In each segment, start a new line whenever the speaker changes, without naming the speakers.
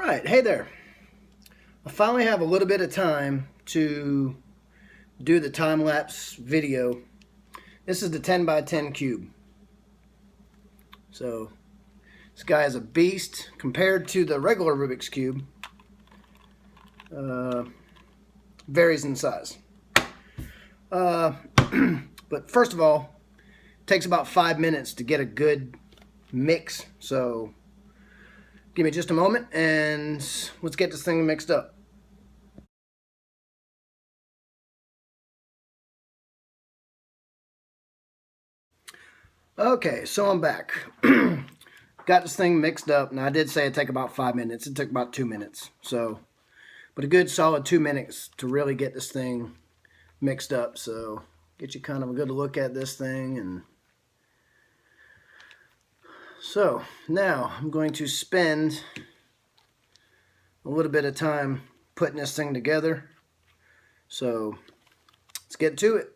Alright, hey there. I finally have a little bit of time to do the time-lapse video. This is the 10 by 10 cube. So this guy is a beast compared to the regular Rubik's Cube. Varies in size. But first of all, it takes about 5 minutes to get a good mix. So give me just a moment and let's get this thing mixed up. Okay, so I'm back. Got this thing mixed up. Now I did say it'd take about 5 minutes. It took about 2 minutes. So, but a good solid 2 minutes to really get this thing mixed up. So get you kind of a good look at this thing. And so now I'm going to spend a little bit of time putting this thing together. So let's get to it.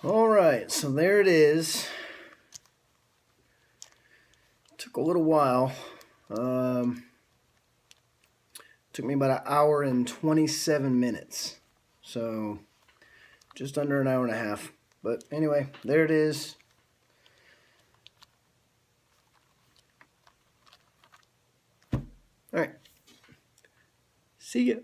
Alright, so there it is. Took a little while. Took me about an hour and 27 minutes. So just under an hour and a half. But anyway, there it is. Alright. See ya.